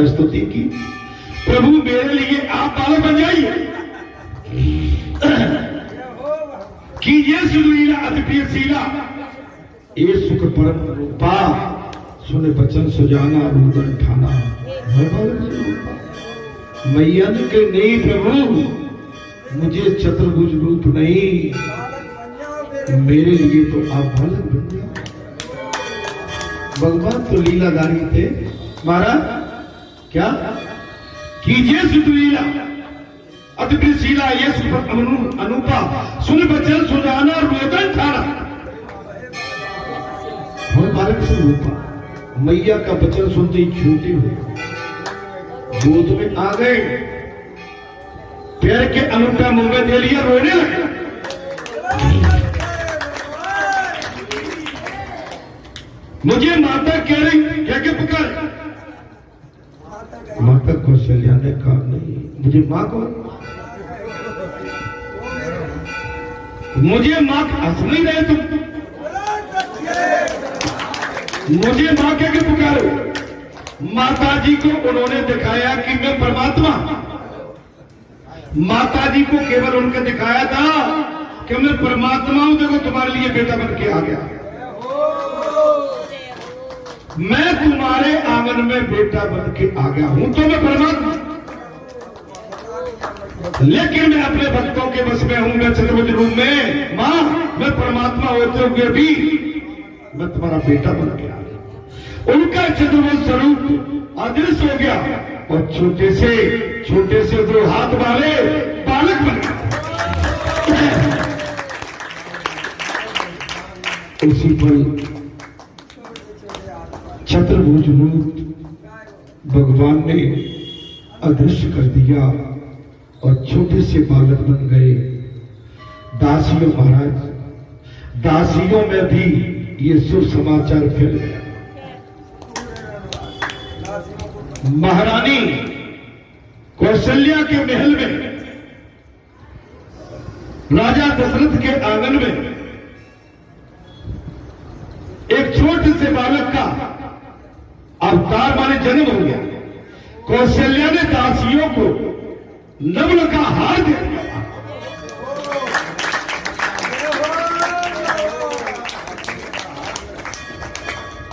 स्तुति की, प्रभु मेरे लिए आप बालक बन जाइए, कीजिए सुलीला अति प्रिय शीला, ये सुख परम रूपा, सुने बचन सुजाना रुदन ठाना। मैया ने कही नहीं प्रभु, मुझे चतुर्भुज रूप नहीं, मेरे लिए तो आप बालक बन जाओ। भगवान तो लीलाधारी थे महाराज। क्या कीजिए सुलीला अति प्रिय शीला, ये सुख अनुपा, सुन बचन सुजाना रुदन ठाना। बालक से रूपा, मैया का बचन सुनते ही छोटे हुए, गोद में आ गए, पैर के अंगूठा मुंह में दे लिया, रोने लगे। मुझे माता कह रही, क्या क्या पुकार? माता कौशल्या ने कहा नहीं, मुझे माँ को, मुझे माँ हंस नहीं रहे तुम, मुझे मां कह के पुकारो। माता जी को उन्होंने दिखाया कि मैं परमात्मा, माता जी को केवल उनके दिखाया था कि मैं परमात्मा हूं, देखो तुम्हारे लिए बेटा बन के आ गया, मैं तुम्हारे आंगन में बेटा बन के आ गया हूं, तो मैं परमात्मा, लेकिन मैं अपने भक्तों के बस में हूं, मैं चतुर्भुज रूप में, मां मैं परमात्मा होते हुए भी मैं तुम्हारा बेटा बन गया। उनका चतुर्भुज स्वरूप अदृश्य हो गया और छोटे से दो हाथ वाले बालक बन गए। उसी पर चतुर्भुज रूप भगवान ने अदृश्य कर दिया और छोटे से बालक बन गए। दासियों महाराज, दासियों में भी ये शुभ समाचार फैल गया। महारानी कौशल्या के महल में, राजा दशरथ के आंगन में एक छोटे से बालक का अवतार माने जन्म हो गया। कौशल्या ने दासियों को नवल का हार दे दिया।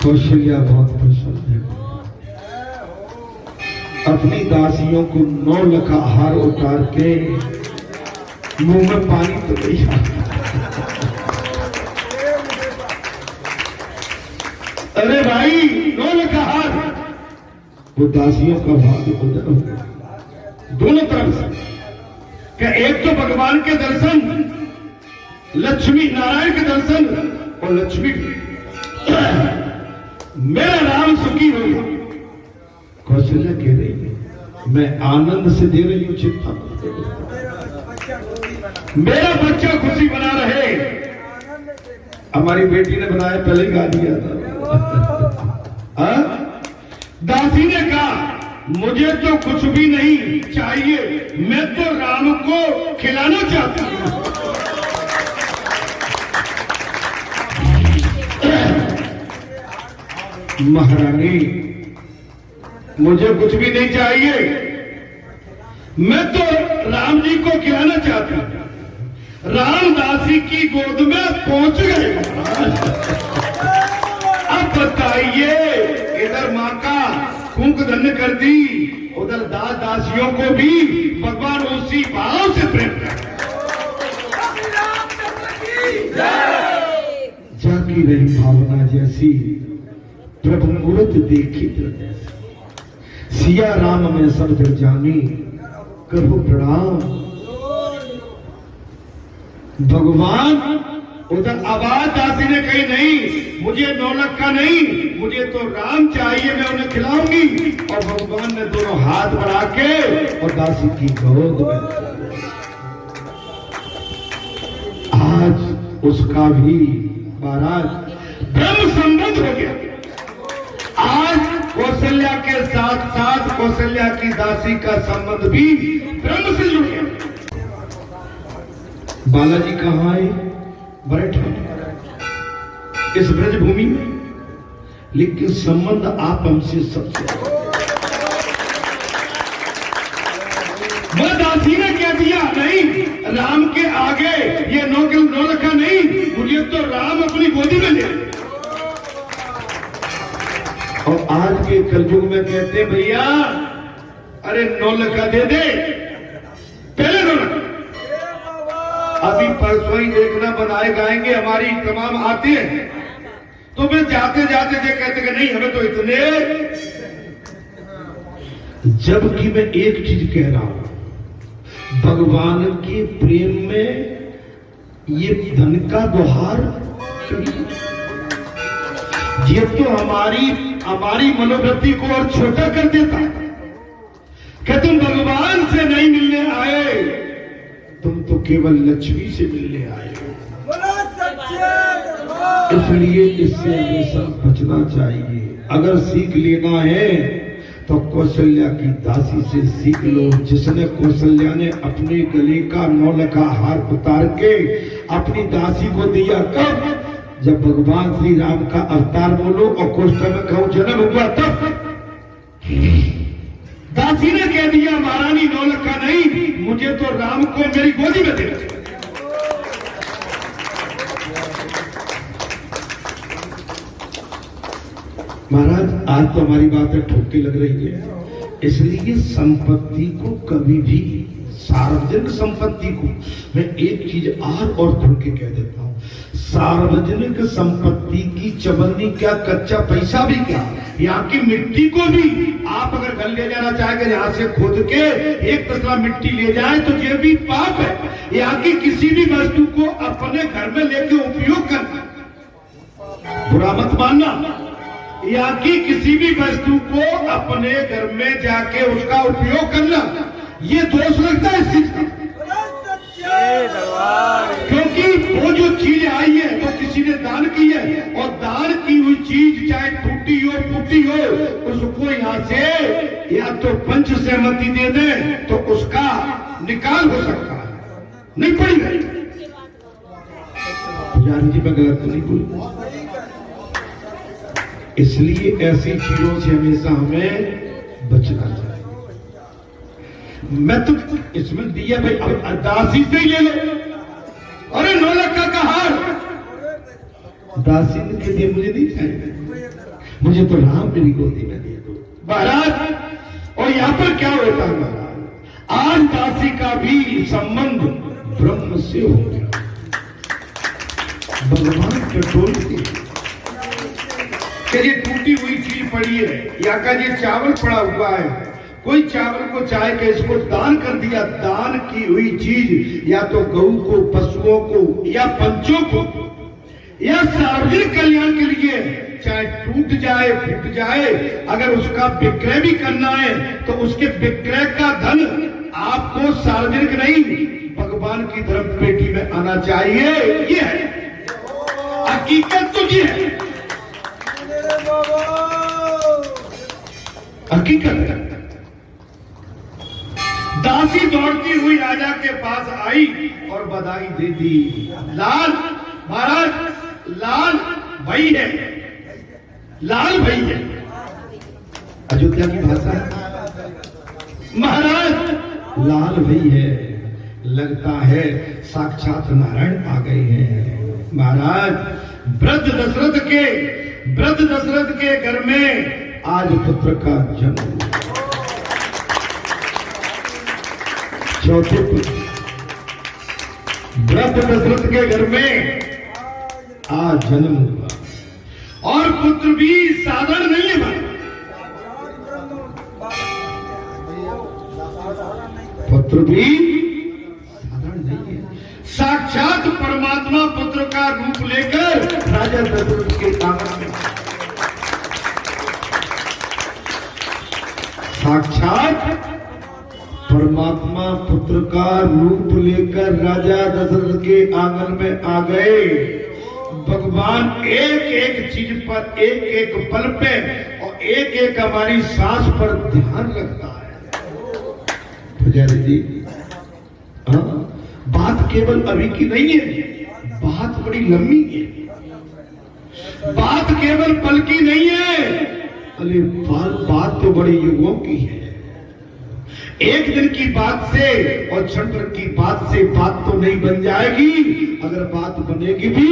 कौशल्या बहुत प्रसन्न है, अपनी दासियों को 9 लाख हार उतार के मुंह में पानी तो नहीं आता। अरे भाई 9 लाख हार, वो दासियों का भाग्य बदल हो गया दोनों तरफ से। क्या एक तो भगवान के दर्शन, लक्ष्मी नारायण के दर्शन और लक्ष्मी मेरा राम सुखी हो गया। कौशल्या कह रही है मैं आनंद से दे रही हूं, चिंता मत करो, मेरा बच्चा खुशी बना रहे। हमारी बेटी ने बनाया, पहले गा दिया था। दासी ने कहा मुझे तो कुछ भी नहीं चाहिए, मैं तो राम को खिलाना चाहती हूं। महारानी मुझे कुछ भी नहीं चाहिए, मैं तो राम जी को खिलाना चाहती हूं। राम दासी की गोद में पहुंच गए। अब बताइए, इधर मां का कुंक धन्य कर दी, उधर दास दासियों को भी भगवान उसी भाव से प्रेम कर। जाकी रही भावना जैसी, प्रभु मूर्त देखी सिया राम में सब जग जानी, करो प्रणाम। भगवान उधर आवाज दासी ने कही नहीं, मुझे 9 लाख का नहीं, मुझे तो राम चाहिए, मैं उन्हें खिलाऊंगी। और भगवान ने दोनों हाथ बढ़ा के और दासी की गोद में, आज उसका भी महाराज ब्रह्म संबंध हो गया। आज कौशल्या के साथ साथ कौशल्या की दासी का संबंध भी ब्रह्म से जुड़ गया। बालाजी कहाँ है? बैठे इस ब्रज भूमि में, लेकिन संबंध आप हमसे सबसे राम के आगे ये नौ लखा नहीं, मुझे तो राम अपनी गोदी में ले। और आज के कलयुग में कहते भैया अरे 9 लखा दे दे, पहले 9 लखा। अभी परसों ही देखना बनाए गाएंगे हमारी तमाम आते हैं, तो मैं जाते जाते ये कहते कि नहीं हमें तो इतने। जबकि मैं एक चीज कह रहा हूं, भगवान के प्रेम में ये धन का गुहार, ये तो हमारी मनोवृत्ति को और छोटा कर देता कि तुम भगवान से नहीं मिलने आए, तुम तो केवल लक्ष्मी से मिलने आए हो। इसलिए इससे हमेशा बचना चाहिए। अगर सीख लेना है तो कौशल्या की दासी से सीख लो, जिसने कौशल्या ने अपने गले का 9 लखा हार उतार के अपनी दासी को दिया। कब? जब भगवान श्री राम का अवतार बोलो और कोष्ठा में कहूं जन्म हुआ, तब दासी ने कह दिया महारानी 9 लखा नहीं, मुझे तो राम को मेरी गोदी में दे। महाराज आज तो हमारी बातें ठोकी लग रही है, इसलिए संपत्ति को कभी भी, सार्वजनिक संपत्ति को, मैं एक चीज और खुल के कह देता हूं, सार्वजनिक संपत्ति की चवन्नी क्या, कच्चा पैसा भी क्या, यहाँ की मिट्टी को भी आप अगर घर ले जाना चाहेंगे, यहाँ से खोद के 1 तसला मिट्टी ले जाए तो ये भी पाप है। यहाँ की किसी भी वस्तु को अपने घर में लेके उपयोग करना, बुरा मत मानना। यहाँ की किसी भी वस्तु को अपने घर में जाके उसका उपयोग करना, ये दोष लगता है इस चीज का। क्योंकि वो जो चीज आई है वो किसी ने दान की है, और दान की हुई चीज चाहे टूटी हो फूटी हो, उसको यहाँ से या तो पंच सहमति दे दे तो उसका निकाल हो सकता है, नहीं पड़ी गई। पुजारी जी मैं गलत नहीं बोलूं, इसलिए ऐसी चीजों से हमेशा हमें बचना चाहिए। मैं तो इसमें दिया भाई, अब दासी से ही ले लो। अरे 9 लखा का हार दासी ने दिया, मुझे नहीं चाहिए, मुझे तो राम मेरी गोदी में दे दो महाराज। और यहाँ पर क्या होता है महाराज, आज दासी का भी संबंध ब्रह्म से हो गया, भगवान कंट्रोल से। कि ये टूटी हुई चीज पड़ी है, या का ये चावल पड़ा हुआ है, कोई चावल को चाहे कि इसको दान कर दिया, दान की हुई चीज या तो गऊ को, पशुओं को, या पंचों को, या सार्वजनिक कल्याण के लिए, चाहे टूट जाए फूट जाए, अगर उसका विक्रय भी करना है तो उसके विक्रय का धन आपको सार्वजनिक नहीं भगवान की धर्म पेटी में आना चाहिए। ये है हकीकत, तो ये है हकीकत। दासी दौड़ती हुई राजा के पास आई और बधाई दे दी, लाल महाराज, लाल भाई है, लाल भाई है, अयोध्या की भाषा है महाराज, लाल भाई है, लगता है साक्षात नारायण आ गए हैं। महाराज वृद्ध दशरथ के घर में आज पुत्र का जन्म, चौथे पुत्र वृद्ध दशरथ के घर में आज जन्म हुआ, और पुत्र भी साधारण नहीं है भाई, पुत्र भी साधारण नहीं है, साक्षात परमात्मा पुत्र का रूप लेकर राजा दशरथ के आंगन में, साक्षात परमात्मा पुत्र का रूप लेकर राजा दशरथ के आंगन में आ गए। भगवान एक एक चीज पर, एक एक पल पे और एक एक हमारी सांस पर ध्यान रखता है। पुजारी जी, हाँ, बात केवल अभी की नहीं है, बात बड़ी लंबी है, बात केवल पल की नहीं है, अरे बात तो बड़े युगों की है। एक दिन की बात से और क्षण भर की बात से बात तो नहीं बन जाएगी, अगर बात बनेगी भी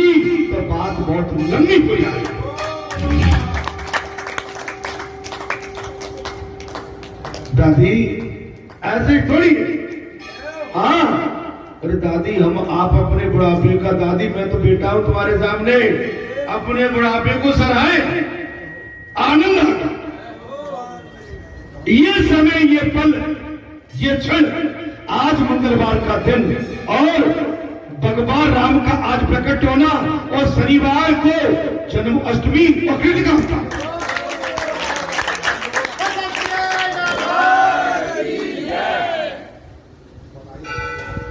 तो बात बहुत लंबी हो जाएगी। दादी ऐसे थोड़ी है। हाँ, अरे दादी हम आप अपने बुढ़ापे का, दादी मैं तो बेटा हूं तुम्हारे सामने, अपने बुढ़ापे को सराहे, आनंद आता। ये समय, ये पल, ये क्षण, आज मंगलवार का दिन और भगवान राम का आज प्रकट होना और शनिवार को जन्माष्टमी और कृष्ण का होता।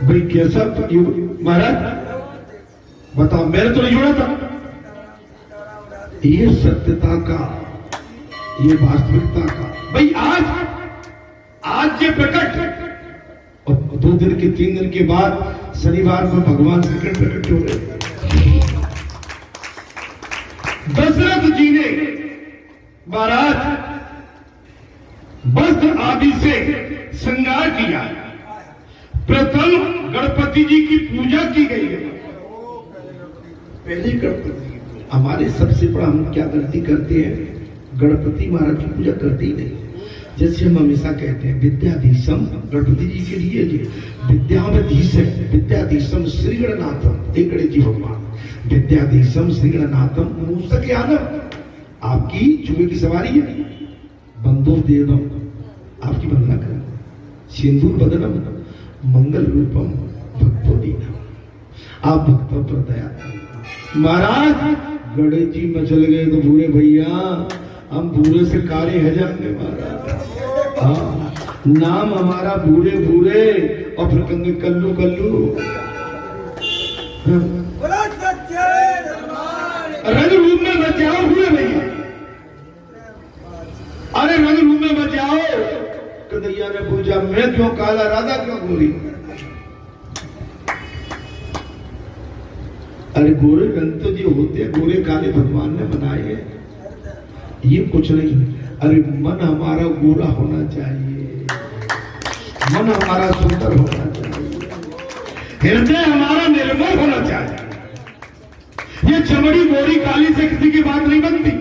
भाई कैसा महाराज बताओ, मैंने तो नहीं जोड़ा था। ये सत्यता का, ये वास्तविकता का भाई आज ये प्रकट, और 2 दिन के 3 दिन के बाद शनिवार को भगवान प्रकट हो गए। दशरथ जी ने महाराज वस्त्र आदि से श्रृंगार किया। प्रथम गणपति जी की पूजा की गई है। पहले गणपति, हमारे सबसे बड़ा हम क्या गलती करते हैं, गणपति महाराज की पूजा करते ही नहीं। जैसे हम हमेशा कहते हैं विद्याधीशम, गणपति जी के लिए विद्या में धीश है, विद्याधीशम श्री गणनाथम, एक गणेश जी भगवान, विद्याधीशम श्री गणनाथम मूषक यानम, आपकी चूहे की सवारी है, बंदो देवम, आपकी वंदना करें, सिंदूर बदनम, मंगल रूपम भक्तो दीनम, आप भक्तों पर दया। महाराज गणेश जी मचल गए तो भूरे भैया, हम भूरे से काले है जाएंगे महाराज। हाँ, नाम हमारा भूरे भूरे और फिर कहेंगे कल्लू कल्लू। रंग रूप में बचाओ भूरे भैया, अरे रंग रूप में बचाओ। कन्हैया ने पूछा मैं क्यों काला, राधा क्यों गोरी? अरे गोरे रंग तो जो होते हैं, गोरे काले भगवान ने बनाए हैं, ये कुछ नहीं। अरे मन हमारा गोरा होना चाहिए, मन हमारा सुंदर होना चाहिए, हृदय हमारा निर्मल होना चाहिए। ये चमड़ी गोरी काली से किसी की बात नहीं बनती।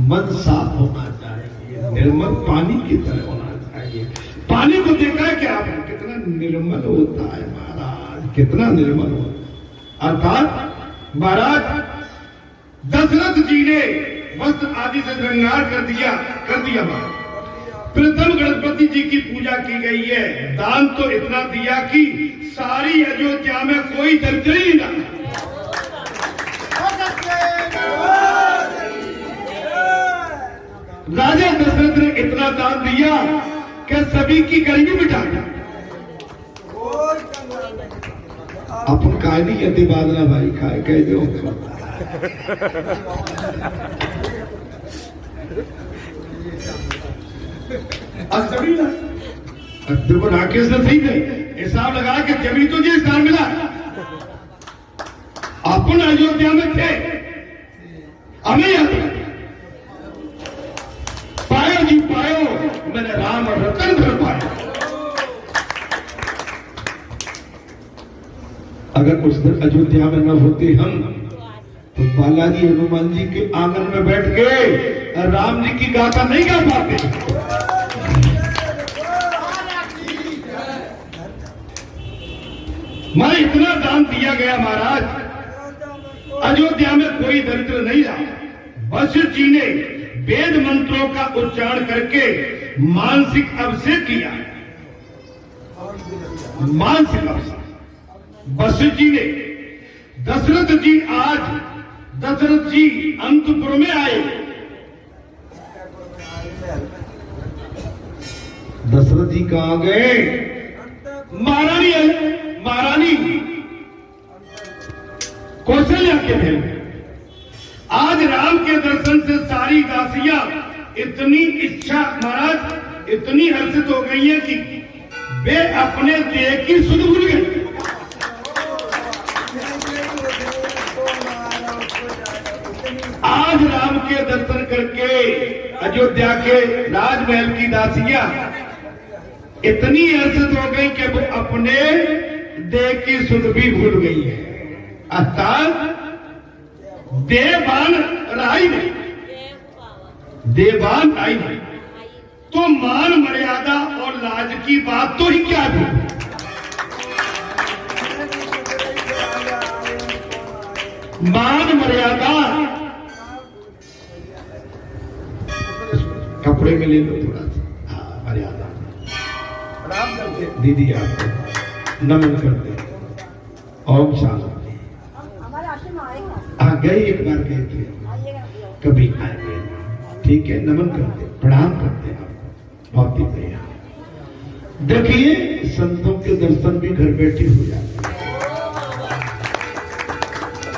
मन साफ होना चाहिए, निर्मल पानी की तरह होना चाहिए। पानी को देखा है क्या आपने, कितना निर्मल होता है महाराज, कितना निर्मल होता है। अर्थात महाराज दशरथ जी ने वस्त्र आदि से श्रृंगार कर दिया प्रथम गणपति जी की पूजा की गई है। दान तो इतना दिया कि सारी अयोध्या में कोई दरिद्र ही ना। राजा दशरथ ने इतना दान दिया कि सभी की गरीबी मिटा दी। अपन काय नहीं कहते बादला भाई, काय कह दो देखो राकेश ने सही थे, हिसाब लगा के जमी तो जी स्थान मिला। अपन अयोध्या में थे, हमें याद पायो जी पायो, मैंने राम और रतन कर पाया। अगर उस दिन अयोध्या में न होते हम तो बालाजी हनुमान जी के आंगन में बैठ के राम जी की गाथा नहीं गा पाते। मैं इतना दान दिया गया महाराज, अयोध्या में कोई दरिद्र नहीं रहा। वशिष्ठ जी ने वेद मंत्रों का उच्चारण करके मानसिक अभिषेक किया। मानसिक अभिषेक वशिष्ठ जी ने। दशरथ जी अंतपुर में आए। दशरथ जी कहां गए? महारानी कौशल्या के भेल। आज राम के दर्शन से सारी दासियां इतनी इच्छा महाराज इतनी हर्षित हो गई है कि वे अपने देह की सुध भूल गए। आज राम के दर्शन करके अयोध्या के राजमहल की दासियां इतनी हर्षित हो गई कि वो अपने देह की सुध भी भूल गई है। अर्थात देवान राई नहीं, देवान राई नहीं, तो मान मर्यादा और लाज की बात तो ही क्या थी। मान मर्यादा कपड़े में ले लो थोड़ा सा। हाँ, मर्यादा दीदी आप नमन करते ओम शांति। हाँ, गए एक बार गए थे, कभी आएंगे। ठीक है, नमन करते, प्रणाम करते हैं आपको, बहुत ही बढ़िया। देखिए संतों के दर्शन भी घर बैठे हो जाते हैं।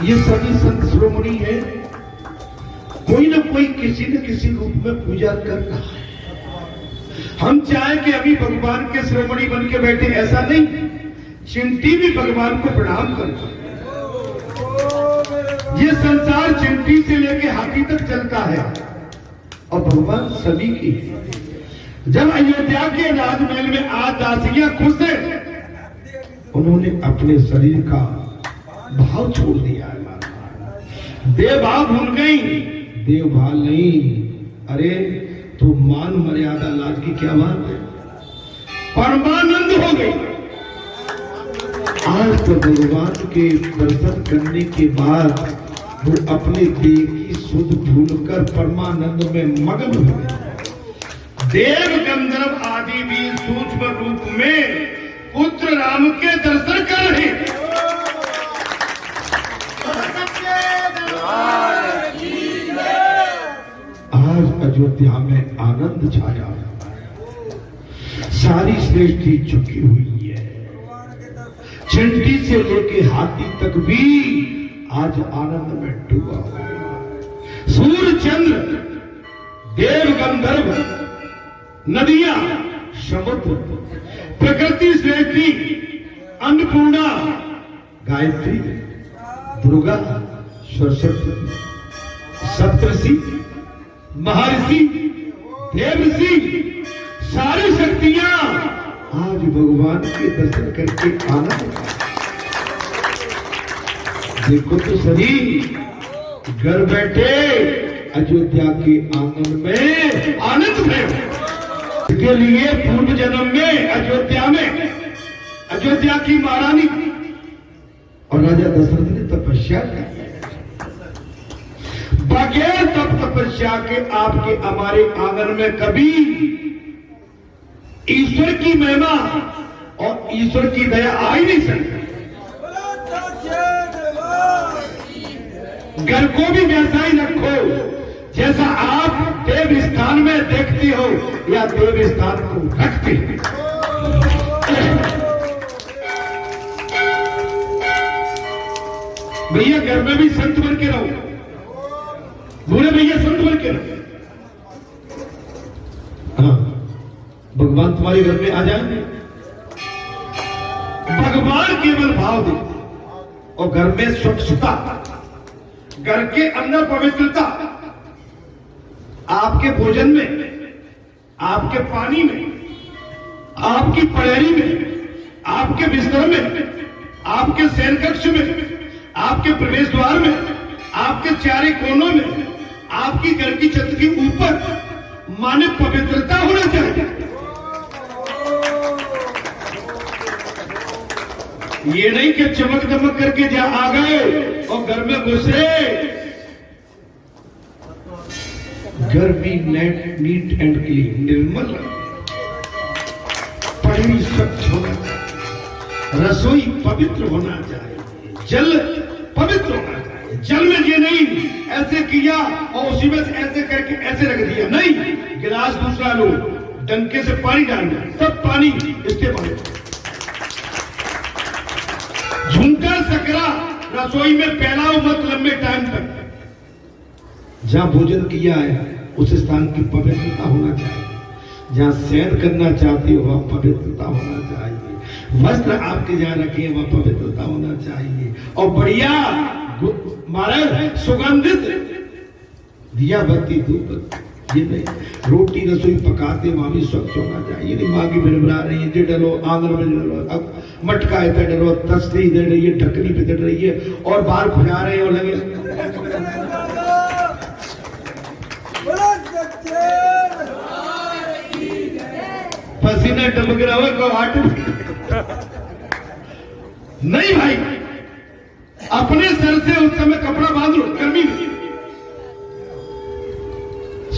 ये सभी संत शिरोमणि है, कोई ना कोई किसी न किसी रूप में पूजा कर रहा है। हम चाहे कि अभी भगवान के शिरोमणि बन के बैठे, ऐसा नहीं। चिंटी भी भगवान को प्रणाम करता है। ये संसार चिंटी से लेके हाथी तक चलता है और भगवान सभी की है। जब अयोध्या के राजमहल में आज दासियां खुश है, उन्होंने अपने शरीर का भाव छोड़ दिया है। देवभाव भूल गई, देवभाव नहीं। अरे तो मान मर्यादा लाज की क्या बात है, परमानंद हो गई। आज तो भगवान के दर्शन करने के बाद वो अपने देह की सुध भूलकर परमानंद में मग्न हो गए। देव गंधर्व आदि भी सूक्ष्म रूप में पुत्र राम के दर्शन कर रहे। आज अयोध्या में आनंद छाया, सारी सृष्टि झुकी हुई है। चिंटी से लेके हाथी तक भी आज आनंद में डूबा हुआ है। सूर्य चंद्र, देव गंधर्व, नदियां, समुद्र, प्रकृति सृष्टि, अन्नपूर्णा, गायत्री, दुर्गा, सरस्वती, सप्तऋषि, महर्षि, देवऋषि, सारी शक्तियां आज भगवान के दर्शन करके आनंद। देखो तो सही, घर बैठे अयोध्या के आंगन में आनंद में। इसके लिए पूर्व जन्म में अयोध्या में अयोध्या की महारानी और राजा दशरथ ने तपस्या की। बगैर तप तपस्या के आपके हमारे आंगन में कभी ईश्वर की महिमा और ईश्वर की दया आ ही नहीं सकती। घर को भी वैसा ही रखो जैसा आप देव स्थान में देखते हो या देव स्थान को रखते हो। भैया घर में भी संत बन के रहो, बोले भैया संत बन के रहो। हाँ, भगवान तुम्हारे घर में आ जाएंगे। भगवान केवल भाव दे और घर में स्वच्छता, घर के अंदर पवित्रता, आपके भोजन में, आपके पानी में, आपकी पड़ेरी में, आपके बिस्तर में, आपके शयन कक्ष में, आपके प्रवेश द्वार में, आपके चारे कोनों में, आपकी घर की छत के ऊपर माने पवित्रता होना चाहिए। ये नहीं कि चमक दमक करके जहां आ गए और घर में घुसे। घर भी नीट एंड क्लीन, निर्मल, पढ़ी स्वच्छ होना चाहिए, रसोई पवित्र होना चाहिए, जल पवित्र होना चाहिए। जल में ये नहीं ऐसे किया और उसी में से ऐसे करके ऐसे रख दिया, नहीं। गिलास दूसरा लो, डंके से पानी डालना, तब पानी इस्तेमाल। झुमका सकरा रसोई में फैलाओ मत लंबे टाइम तक। जहां भोजन किया है उस स्थान की पवित्रता होना चाहिए। जहां शयन करना चाहते हो वहां पवित्रता होना चाहिए। वस्त्र आपके जहां रखे वहां पवित्रता होना चाहिए। और बढ़िया मारे सुगंधित दिया बत्ती धूप ये नहीं रोटी रसोई पकाते वहां भी स्वच्छ होना चाहिए। नहीं माँ की बना रही है, डलो आंगन में डलो, अब मटका है डलो, तस्ती दे रही है, ढकनी पे दे रही है और बाल खुजा रहे हो लगे। पसीना टपक रहा हो को हाथ नहीं भाई, अपने सर से उस समय कपड़ा बांध लो गर्मी में।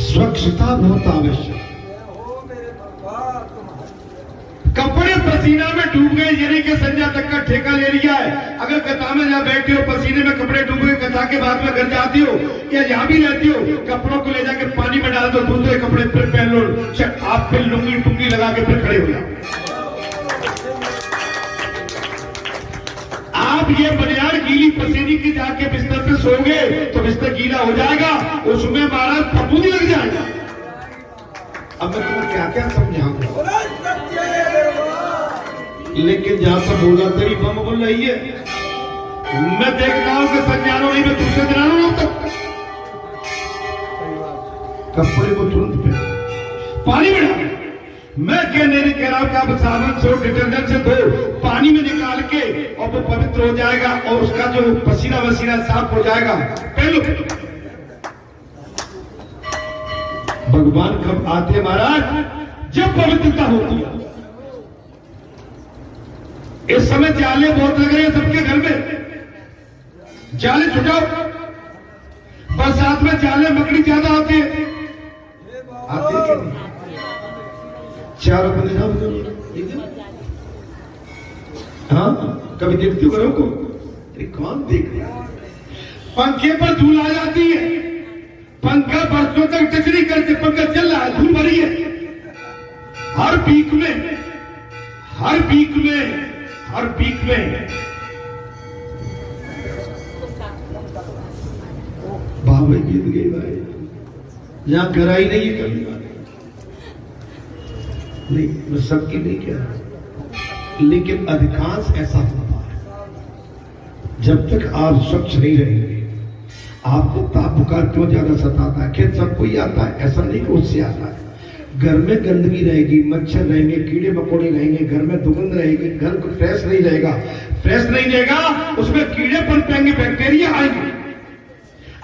स्वच्छता बहुत आवश्यक। कपड़े पसीना में डूब गए, यानी कि संध्या तक का ठेका ले लिया है। अगर कथा में जहाँ बैठे हो पसीने में कपड़े डूब गए, कथा के बाद में घर जाती हो या जहां भी रहती हो, कपड़ों को ले जाकर पानी में डाल दो, दूसरे कपड़े फिर पहन लो, आप फिर लुंगी टुंगी लगा के फिर खड़े हो जाओ। आप ये बनियान गीली पसीनी की जाके बिस्तर पे सोओगे तो बिस्तर गीला हो जाएगा, उसमें महाराज फफूंदी लग जाएगा। अब मैं तुम्हें क्या क्या समझाऊंगा, लेकिन जहां से बोला तेरी बम बोल रही है, मैं देखता हूं कि संज्ञानों नहीं, मैं दूसरे दिन आना तक कपड़े को तुरंत पहन पानी में डाल। मैं नहीं कह रहा हूं कि आप साबुन से डिटर्जेंट से धो, पानी में निकाल के और वो पवित्र हो जाएगा और उसका जो पसीना वसीना साफ हो जाएगा। पहलो भगवान कब आते हैं महाराज, जब पवित्रता होती है। इस समय जाले बहुत लग रहे हैं सबके घर में, जाले छुटाओ। बरसात में जाले मकड़ी ज्यादा आते हैं, आते हैं कि नहीं? चारों बंदे हाँ कभी देखती हो को? कौन देख रहा है? पंखे पर धूल आ जाती है, पंखा बरसों तक टच नहीं करते, पंखा चल रहा है, धूल भरी है। हर बीक में हर बीक में हर बीक में बाबा गीत गई भाई, यहां कराई नहीं है कभी नहीं, मैं सबकी नहीं कह रहा, लेकिन अधिकांश ऐसा होता है। जब तक आप स्वच्छ नहीं रहेंगे, आपको ताप बुखार क्यों ज्यादा सताता है? खेत सबको ही आता है, ऐसा नहीं कि उससे आता है। घर में गंदगी रहेगी, मच्छर रहेंगे, कीड़े मकोड़े रहेंगे, घर में दुर्गंध रहेगी, घर को फ्रेश नहीं रहेगा। फ्रेश नहीं रहेगा, उसमें कीड़े पनपेंगे, बैक्टीरिया आएंगे,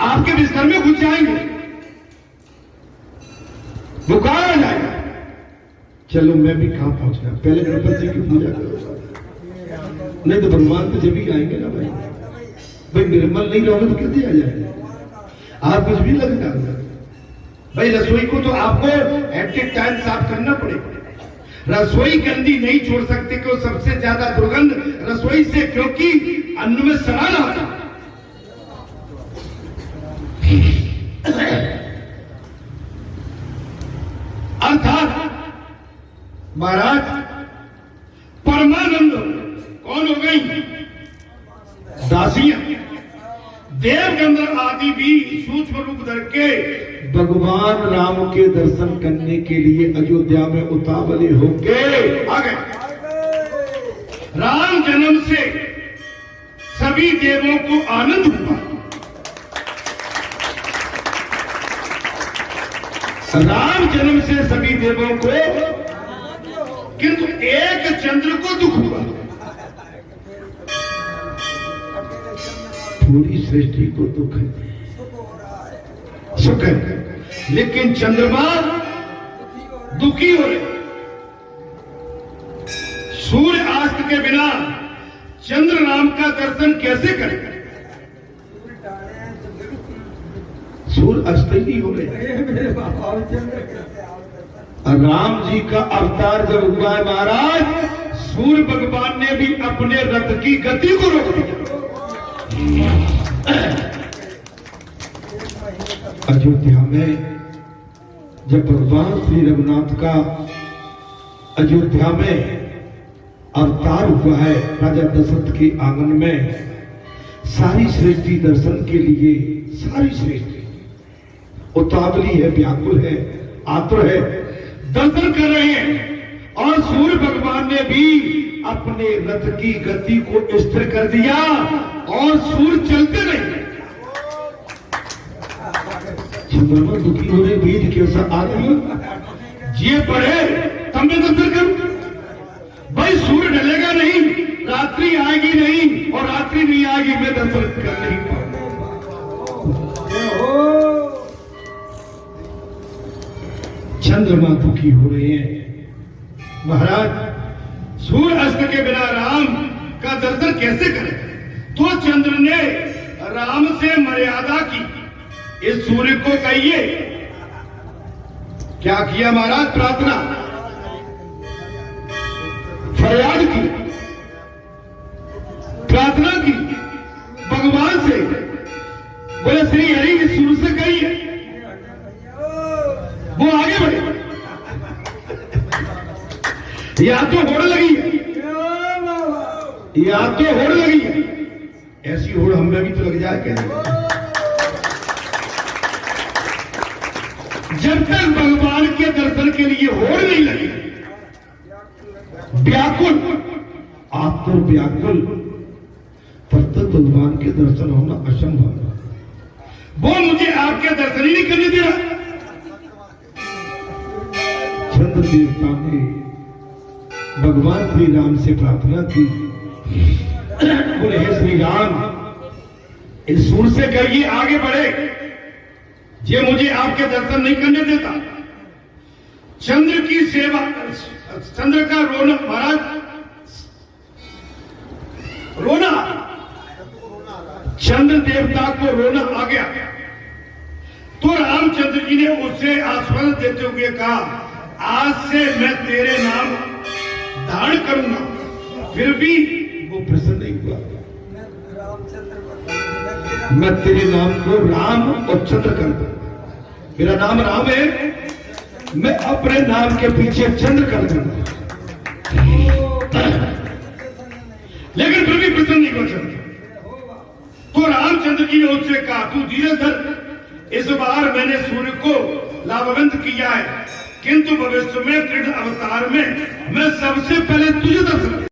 आपके बिस्तर में घुस जाएंगे, बुखार आ जाएगा। चलो मैं भी कहां पहुंच गया, पहले गणपति की पूजा करो, नहीं तो भगवान तो जब ही आएंगे ना भाई। भाई निर्मल नहीं रहोगे तो कैसे आ जाएंगे? आप कुछ भी लग जाएगा भाई। रसोई को तो आपको एट ए टाइम साफ करना पड़ेगा। रसोई गंदी नहीं छोड़ सकते, क्यों? सबसे ज्यादा दुर्गंध रसोई से, क्योंकि अन्न में सड़ान आता। अर्थात महाराज परमानंद कौन हो गई? दासियां। देव गंधर्व आदि भी सूक्ष्म रूप धर के भगवान राम के दर्शन करने के लिए अयोध्या में उतावले होके आ गए। राम जन्म से सभी देवों को आनंद हुआ। राम जन्म से सभी देवों को, किंतु एक चंद्र को दुख हुआ। पूरी सृष्टि को दुख है, सुख है, लेकिन चंद्रमा दुखी हो रहे। सूर्य अस्त के बिना चंद्र नाम का दर्शन कैसे करें? सूर्य अस्त ही हो रहे। राम जी का अवतार जब हुआ है महाराज, सूर्य भगवान ने भी अपने रथ की गति को रोक दिया। अयोध्या में जब भगवान श्री रघुनाथ का अयोध्या में अवतार हुआ है, राजा दशरथ के आंगन में सारी सृष्टि दर्शन के लिए, सारी सृष्टि उतावली है, व्याकुल है, आतुर है, दर्शन कर रहे हैं। और सूर्य भगवान ने भी अपने रथ की गति को स्थिर कर दिया और सूर्य चलते रहे। चंद्रमा दुखी हो रहे, बीत कैसा आ रही ये पढ़े तब मैं दर्शन करूं। भाई सूर्य ढलेगा नहीं, रात्रि आएगी नहीं, और रात्रि नहीं आएगी मैं दर्शन कर नहीं पाऊंगा। चंद्रमा दुखी हो रहे हैं। महाराज सूर्य अस्त के बिना राम का दर्शन कैसे करें? तो चंद्र ने राम से मर्यादा की, इस सूर्य को कहिए क्या किया महाराज? प्रार्थना फरियाद की, प्रार्थना की भगवान से, बोले श्री हरि इस सूर्य से कहिए वो आगे बढ़े। या तो होड़ लगी है, या तो होड़ लगी है, ऐसी होड़ हमें भी तो लग जाए क्या? जब तक भगवान के दर्शन के लिए होड़ नहीं लगी, व्याकुल, आप तो व्याकुल, तब तक भगवान के दर्शन होना असंभव है। वो मुझे आपके दर्शन ही नहीं करने दे रहा। चंद्र देवता ने भगवान श्री राम से प्रार्थना की, बोले हे श्री राम इस सूर्य से कहिए आगे बढ़े, ये मुझे आपके दर्शन नहीं करने देता। चंद्र की सेवा, चंद्र का रोना महाराज, रोना, चंद्र देवता को रोना आ गया। तो रामचंद्र जी ने उसे आश्वासन देते हुए कहा, आज से मैं तेरे नाम धारण करूंगा। फिर भी वो प्रसन्न नहीं हुआ। मैं तेरे नाम को राम और चंद्र कर दूं, मेरा नाम राम है, मैं अपने नाम के पीछे चंद्र कर दूंगा। लेकिन फिर भी प्रसन्न नहीं हुआ चंद्र। तो रामचंद्र जी ने उससे कहा, तू धीरे धर, इस बार मैंने सूर्य को लाभवंत किया है, किंतु भविष्य में कृष्ण अवतार में मैं सबसे पहले तुझे दर्शन